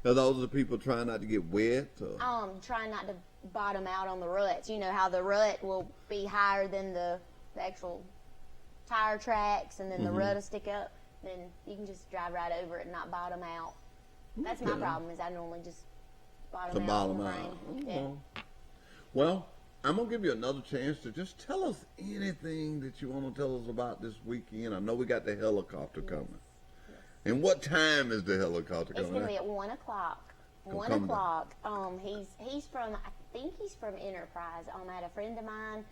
Those are the people trying not to get wet? Or? Trying not to bottom out on the ruts. You know how the rut will be higher than the actual tire tracks, and then the rut will stick up. Then you can just drive right over it and not bottom out. That's my problem, is I normally just bottom out on the rain. Yeah. Well, I'm going to give you another chance to just tell us anything that you want to tell us about this weekend. I know we got the helicopter coming. Yes. And what time is the helicopter coming? It's going to be at 1 o'clock. 1 o'clock. He's from, I think he's from Enterprise. I had a friend of mine.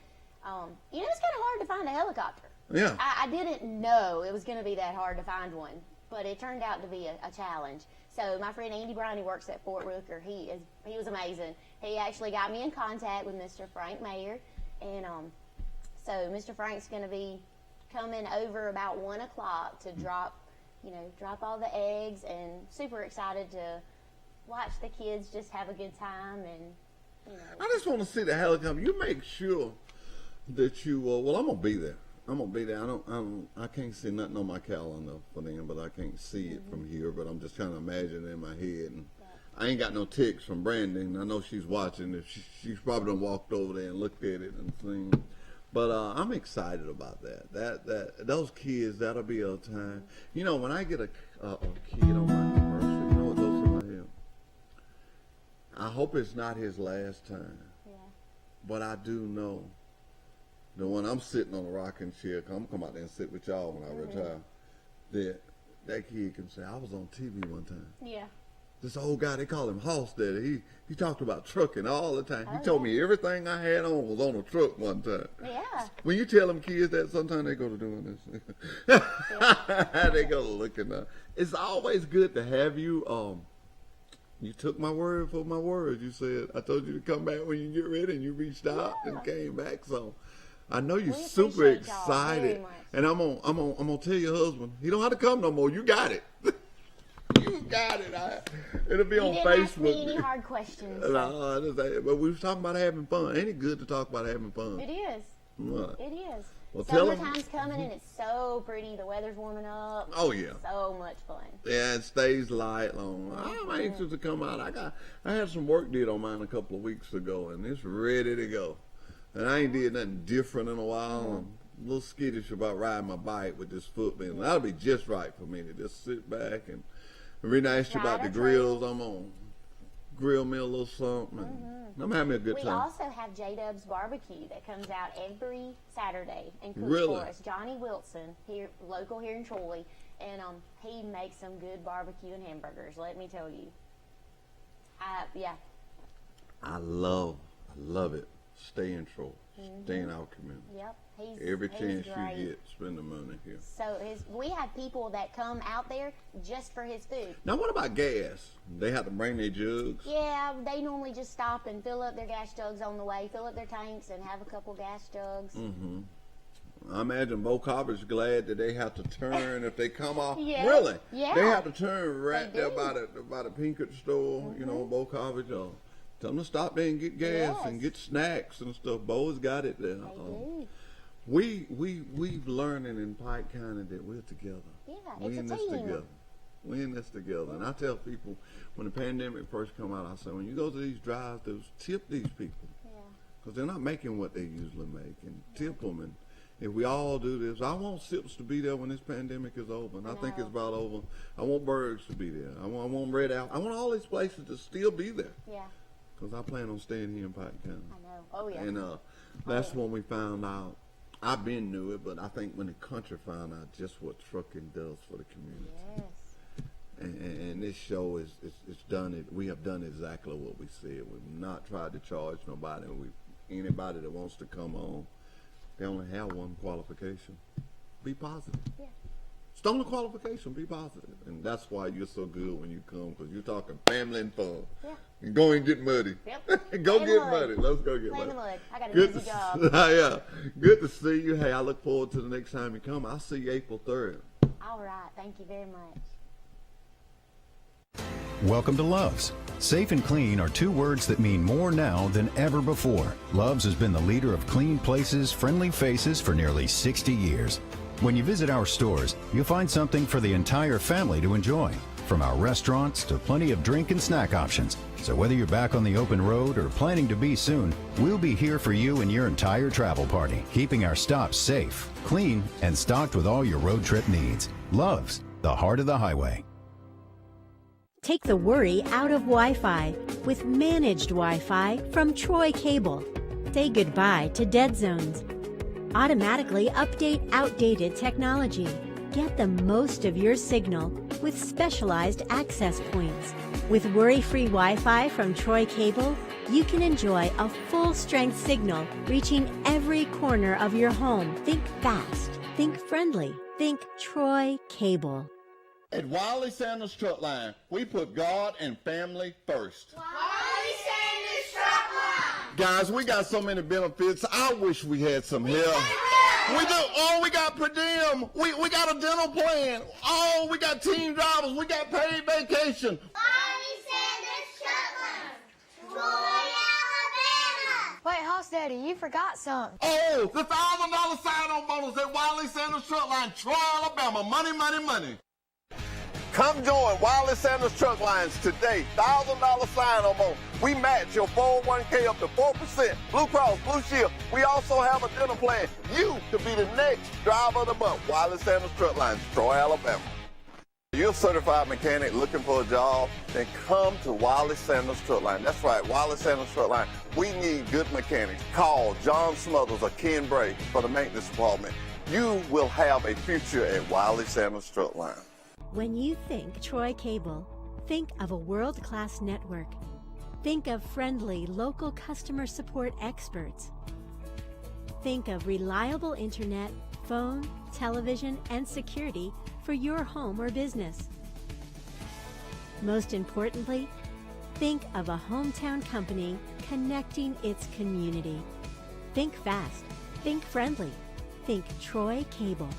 It's kind of hard to find a helicopter. Yeah. I didn't know it was going to be that hard to find one, but it turned out to be a challenge. So my friend Andy Brown, he works at Fort Rooker. He was amazing. He actually got me in contact with Mr. Frank Mayer, and so Mr. Frank's going to be coming over about 1 o'clock to drop all the eggs, and super excited to watch the kids just have a good time. And I just want to see the helicopter. You make sure that you I'm gonna be there. I can't see nothing on my calendar for them, but I can't see it from here. But I'm just trying to imagine it in my head. And I ain't got no texts from Brandon. I know she's watching. If she's probably done walked over there and looked at it and seen. But I'm excited about that. That those kids, that'll be a time. You know, when I get a kid on my commercial, you know what goes through my head? I hope it's not his last time. Yeah. But I do know that when I'm sitting on a rocking chair, 'cause I'm gonna come out there and sit with y'all when I retire, that kid can say, I was on TV one time. Yeah. This old guy, they call him Hoss Daddy. He talked about trucking all the time. He told me everything I had on was on a truck one time. Yeah. When you tell them kids that, sometimes they go to doing this. They go to looking up. It's always good to have you. You took my word for my word. You said, I told you to come back when you get ready, and you reached out and came back. So I know you're super excited. And I'm gonna tell your husband, he don't have to come no more. You got it. You got it. It'll be on Facebook. Ask me any hard questions. No, but we were talking about having fun. Ain't it good to talk about having fun? It is. What? It is. Well, summertime's coming, and it's so pretty. The weather's warming up. Oh yeah. So much fun. Yeah, it stays light long. I'm anxious to come out. I had some work did on mine a couple of weeks ago, and it's ready to go. And I ain't did nothing different in a while. I'm a little skittish about riding my bike with this foot being. That'll be just right for me to just sit back and. Rena asked you about the grills. I'm on grill me a little something. And I'm having a good time. We also have J-Dub's Barbecue that comes out every Saturday and cooks for us. Johnny Wilson, local here in Troy, and he makes some good barbecue and hamburgers. Let me tell you. Yeah. I love it. stay in Troy, stay in our community. Yep. Every chance great. you get, spend the money here. So we have people that come out there just for his food. Now, what about gas? They have to bring their jugs? Yeah, they normally just stop and fill up their gas jugs on the way, fill up their tanks, and have a couple gas jugs. Mm-hmm. I imagine Bo Carver's glad that they have to turn if they come off. Yeah. Really? Yeah. They have to turn right They there do. by the Pinkett store, you know, Bo Carver's. Tell them to stop there and get gas and get snacks and stuff. Bo's got it there. They do. We've learning in Pike County that we're together. Yeah, We it's in a this team. together. We in this together. And I tell people, when the pandemic first come out, I say, when you go to these drive-thrus, tip these people. Yeah. Because they're not making what they usually make. And tip them. And if we all do this, I want SIPs to be there when this pandemic is over. And I think it's about over. I want Bergs to be there. I want Red Apple. I want all these places to still be there. Yeah. Because I plan on staying here in Pike County. I know. Oh, yeah. And that's when we found out. I've been knew it, but I think when the country found out just what trucking does for the community. Yes. And this show is done it. We have done exactly what we said. We've not tried to charge nobody. Anybody that wants to come on, they only have one qualification: be positive. Yeah. It's the only qualification: be positive. And that's why you're so good when you come, because you're talking family and fun. Yeah. And go and get muddy. Yep. Go Play get mud. muddy. Let's go get Play in muddy. the mud. I got a Good busy to job. yeah. Good to see you. Hey, I look forward to the next time you come. I'll see you April 3rd. All right. Thank you very much. Welcome to Love's. Safe and clean are two words that mean more now than ever before. Love's has been the leader of clean places, friendly faces for nearly 60 years. When you visit our stores, you'll find something for the entire family to enjoy. From our restaurants to plenty of drink and snack options. So whether you're back on the open road or planning to be soon, we'll be here for you and your entire travel party, keeping our stops safe, clean, and stocked with all your road trip needs. Love's, the heart of the highway. Take the worry out of Wi-Fi with managed Wi-Fi from Troy Cable. Say goodbye to dead zones. Automatically update outdated technology. Get the most of your signal with specialized access points. With worry-free Wi-Fi from Troy Cable, you can enjoy a full-strength signal reaching every corner of your home. Think fast. Think friendly. Think Troy Cable. At Wiley Sanders Truck Line, we put God and family first. Wiley Sanders Truck Line. Guys, we got so many benefits. I wish we had some help. We do. Oh, we got per diem. We got a dental plan. Oh, we got team drivers. We got paid vacation. Wiley Sanders Truck Line. Troy, Alabama. Wait, Hoss Daddy, you forgot something. Oh, the $1,000 sign-on bonus at Wiley Sanders Truck Line, Troy, Alabama. Money, money, money. Come join Wiley Sanders Truck Lines today. $1,000 sign-on bonus. We match your 401k up to 4%. Blue Cross, Blue Shield. We also have a dental plan. You could be the next driver of the month. Wiley Sanders Truck Lines, Troy, Alabama. You're a certified mechanic looking for a job, then come to Wiley Sanders Truck Line. That's right, Wiley Sanders Truck Line. We need good mechanics. Call John Smothers or Ken Bray for the maintenance department. You will have a future at Wiley Sanders Truck Line. When you think Troy Cable, think of a world-class network. Think of friendly local customer support experts. Think of reliable internet, phone, television, and security for your home or business. Most importantly, think of a hometown company connecting its community. Think fast. Think friendly. Think Troy Cable.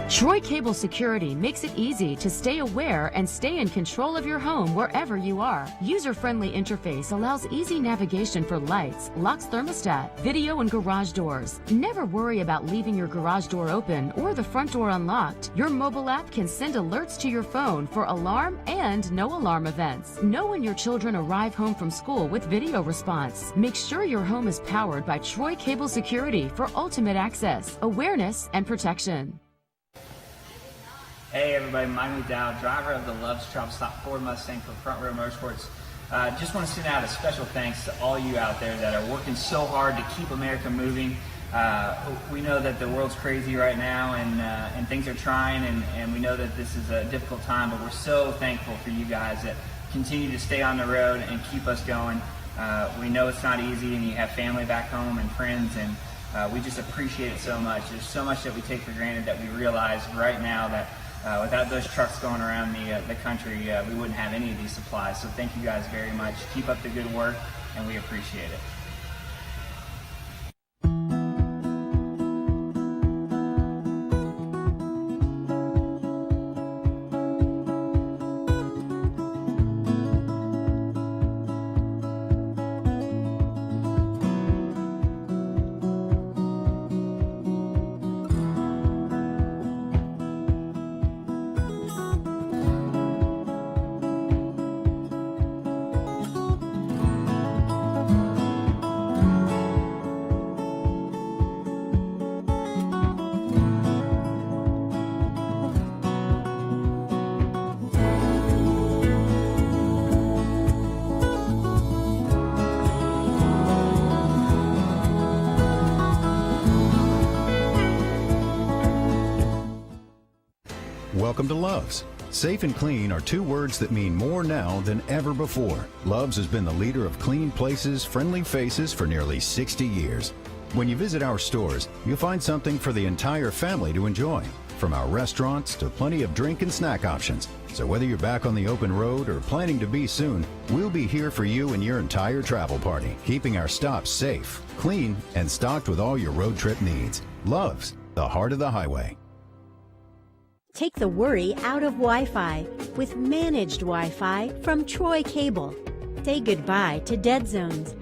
Troy Cable Security makes it easy to stay aware and stay in control of your home wherever you are. User-friendly interface allows easy navigation for lights, locks thermostat, video, and garage doors. Never worry about leaving your garage door open or the front door unlocked. Your mobile app can send alerts to your phone for alarm and no alarm events. Know when your children arrive home from school with video response. Make sure your home is powered by Troy Cable Security for ultimate access, awareness, and protection. Hey everybody, Mike McDowell, driver of the Love's Travel Stop Ford Mustang for Front Row Motorsports. Just want to send out a special thanks to all you out there that are working so hard to keep America moving. We know that the world's crazy right now and things are trying and we know that this is a difficult time, but we're so thankful for you guys that continue to stay on the road and keep us going. We know it's not easy, and you have family back home and friends, and we just appreciate it so much. There's so much that we take for granted that we realize right now that without those trucks going around the country, we wouldn't have any of these supplies. So thank you guys very much. Keep up the good work, and we appreciate it. Welcome to Love's. Safe and clean are two words that mean more now than ever before. Love's has been the leader of clean places, friendly faces for nearly 60 years. When you visit our stores, you'll find something for the entire family to enjoy, from our restaurants to plenty of drink and snack options. So whether you're back on the open road or planning to be soon, we'll be here for you and your entire travel party, keeping our stops safe, clean, and stocked with all your road trip needs. Love's, the heart of the highway. Take the worry out of Wi-Fi with managed Wi-Fi from Troy Cable. Say goodbye to dead zones.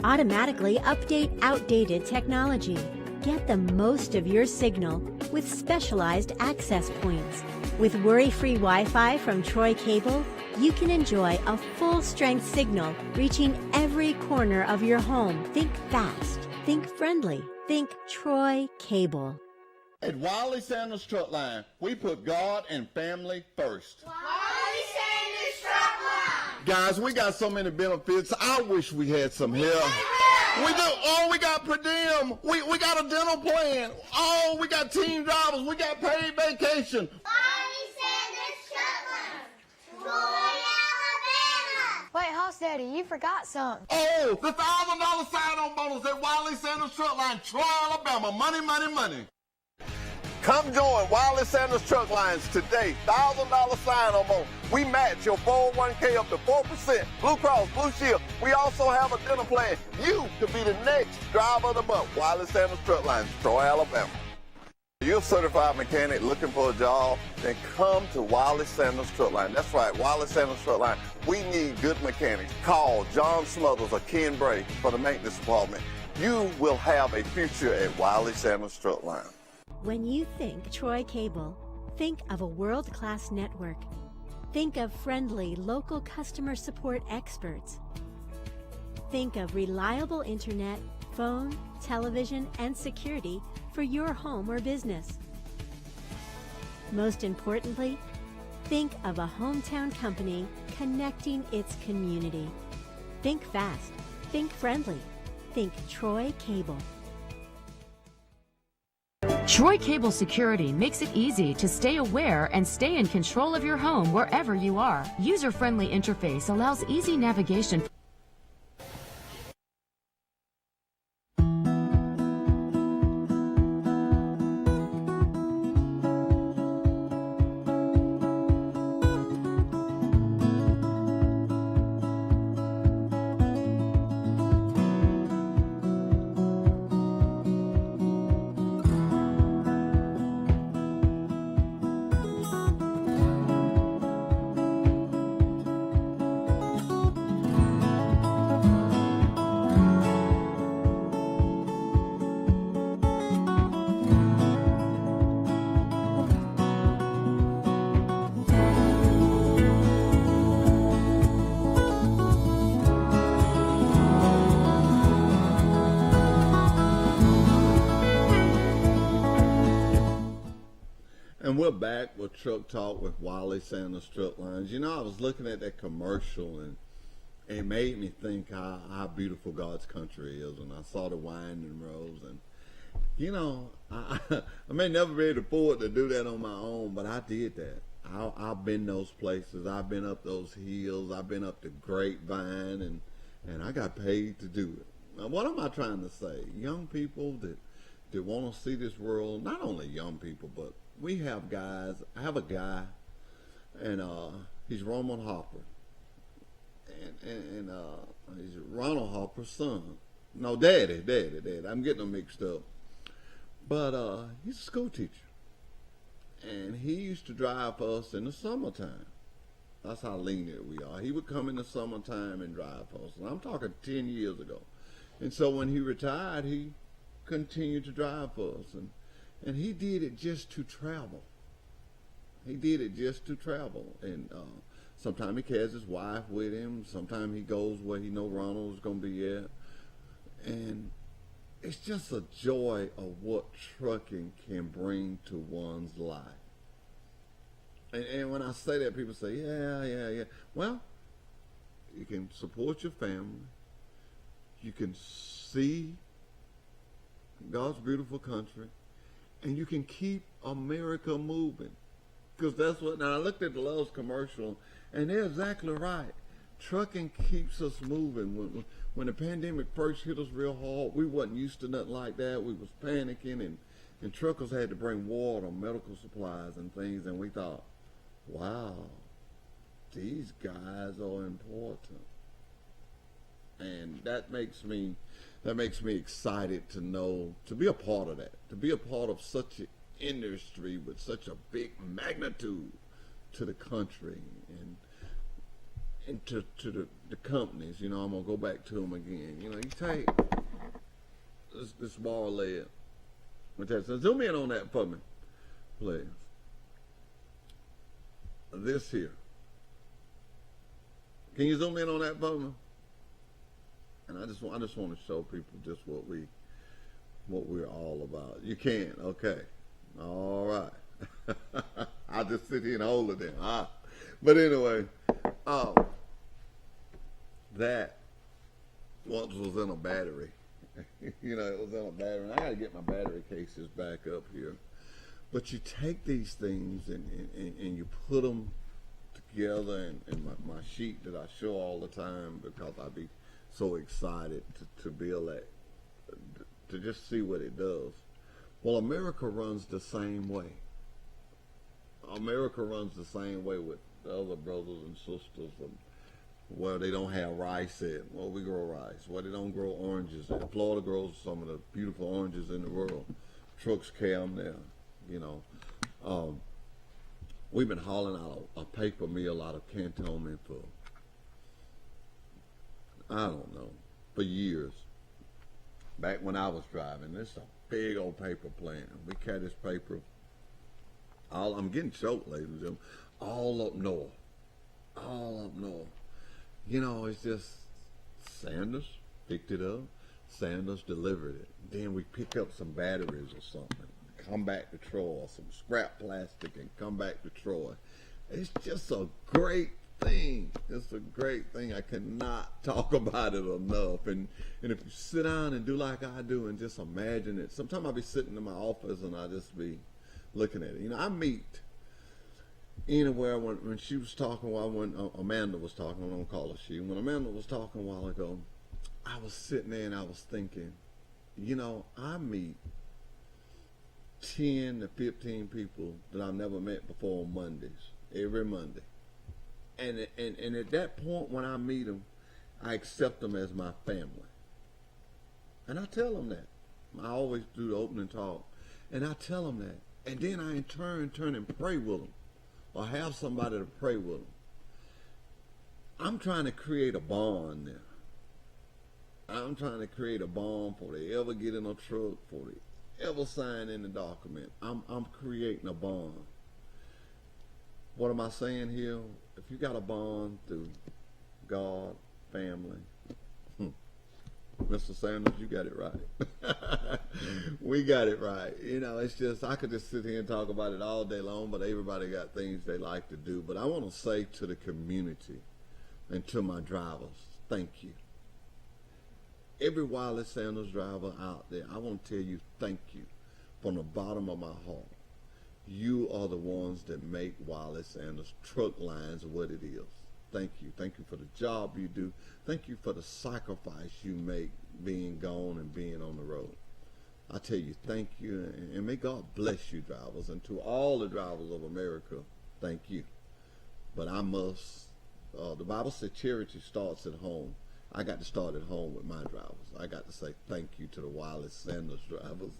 Automatically update outdated technology. Get the most of your signal with specialized access points. With worry-free Wi-Fi from Troy Cable, you can enjoy a full-strength signal reaching every corner of your home. Think fast. Think friendly. Think Troy Cable. At Wiley Sanders Truck Line, we put God and family first. Wiley Sanders Truck Line. Guys, we got so many benefits. I wish we had some help. We do. Oh, we got per diem. We got a dental plan. Oh, we got team drivers. We got paid vacation. Wiley Sanders Truck Line. Troy, Alabama. Wait, Hoss Daddy, you forgot something. Oh, the $1,000 sign-on bonus at Wiley Sanders Truck Line, Troy, Alabama. Money, money, money. Come join Wiley Sanders Truck Lines today. $1,000 sign-on bonus. We match your 401k up to 4%. Blue Cross, Blue Shield. We also have a dental plan. You could be the next driver of the month. Wiley Sanders Truck Lines, Troy, Alabama. You're a certified mechanic looking for a job, then come to Wiley Sanders Truck Line. That's right, Wiley Sanders Truck Line. We need good mechanics. Call John Smothers or Ken Bray for the maintenance department. You will have a future at Wiley Sanders Truck Line. When you think Troy Cable, think of a world-class network. Think of friendly local customer support experts. Think of reliable internet, phone, television, and security for your home or business. Most importantly, think of a hometown company connecting its community. Think fast. Think friendly. Think Troy Cable. Troy Cable Security makes it easy to stay aware and stay in control of your home wherever you are. User-friendly interface allows easy navigation. And we're back with Truck Talk with Wiley Sanders Truck Lines. You know, I was looking at that commercial and it made me think how beautiful God's country is. And I saw the winding roads, and you know, I may never be able to afford to do that on my own, but I did that. I've been those places. I've been up those hills. I've been up the Grapevine, and I got paid to do it. Now, what am I trying to say? Young people that want to see this world, not only young people, but we have guys. I have a guy, and he's Roman Hopper, and he's Ronald Hopper's son. No, daddy. I'm getting them mixed up. But he's a school teacher, and he used to drive us in the summertime. That's how lenient we are. He would come in the summertime and drive us, and I'm talking 10 years ago. And so when he retired, he continued to drive us, and he did it just to travel. And sometimes he has his wife with him. Sometimes he goes where he know Ronald's going to be at. And it's just a joy of what trucking can bring to one's life. And when I say that, people say, yeah. Well, you can support your family. You can see God's beautiful country. And you can keep America moving. Because that's what, now I looked at the Love's commercial, and they're exactly right. Trucking keeps us moving. When the pandemic first hit us real hard, we wasn't used to nothing like that. We was panicking, and truckers had to bring water, medical supplies, and things, and we thought, wow, these guys are important. And that makes me excited to know, to be a part of that, to be a part of such an industry with such a big magnitude to the country and to the companies. You know, I'm gonna go back to them again. You know, you take this bar lead. So zoom in on that for me, please. This here. Can you zoom in on that for me? And I just want to show people just what we're all about. You can, okay. All right. I'll just sit here and hold it then. But anyway, that once was in a battery. You know, it was in a battery. And I got to get my battery cases back up here. But you take these things and you put them together in my sheet that I show all the time because I be so excited to build that, to just see what it does. Well, America runs the same way. America runs the same way with the other brothers and sisters where they don't have rice at. Well, we grow rice. Where they don't grow oranges at. Florida grows some of the beautiful oranges in the world. Trucks carry them there, you know. We've been hauling out a paper mill out of Cantonment for, I don't know, for years. Back when I was driving, this is a big old paper plant. We carry this paper, I'm getting choked, ladies and gentlemen, all up north. You know, it's just Sanders picked it up, Sanders delivered it. Then we pick up some batteries or something, come back to Troy, some scrap plastic and come back to Troy. It's just a great thing. It's a great thing. I cannot talk about it enough. And if you sit down and do like I do and just imagine it, sometimes I'll be sitting in my office and I'll just be looking at it. You know, I meet anywhere when she was talking, when Amanda was talking, I don't call her she, when Amanda was talking a while ago, I was sitting there and I was thinking, you know, I meet 10 to 15 people that I've never met before on Mondays, every Monday. And at that point when I meet them, I accept them as my family. And I tell them that. I always do the opening talk. And I tell them that. And then I in turn and pray with them. Or have somebody to pray with them. I'm trying to create a bond there. I'm trying to create a bond before they ever get in a truck, before they ever sign in the document. I'm creating a bond. What am I saying here? If you got a bond through God, family, Mr. Sanders, you got it right. We got it right. You know, it's just, I could just sit here and talk about it all day long, but everybody got things they like to do. But I want to say to the community and to my drivers, thank you. Every Wiley Sanders driver out there, I want to tell you thank you from the bottom of my heart. You are the ones that make Wiley Sanders truck lines what it is. thank you. Thank you for the job you do. Thank you for the sacrifice you make being gone and being on the road. I tell you, thank you, and may God bless you, drivers, and to all the drivers of America, thank you. But I must, the Bible said charity starts at home. I got to start at home with my drivers. I got to say thank you to the Wiley Sanders drivers.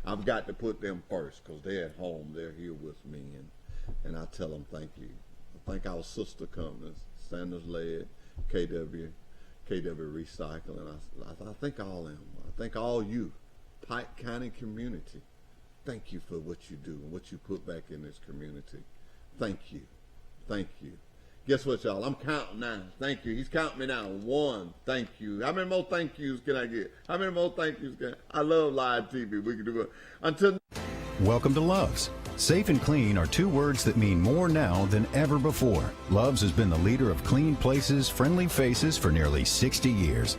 I've got to put them first because they're at home. They're here with me, and I tell them thank you. I thank our sister companies, Sanders Lead, KW Recycle, and I thank all of them. I thank all you, Pike County community. Thank you for what you do and what you put back in this community. Thank you. Thank you. Guess what, y'all? I'm counting now. Thank you. He's counting me now. 1, thank you. How many more thank yous can I get? How many more thank yous can I love live TV. We can do it. Until. Welcome to Love's. Safe and clean are 2 words that mean more now than ever before. Love's has been the leader of clean places, friendly faces for nearly 60 years.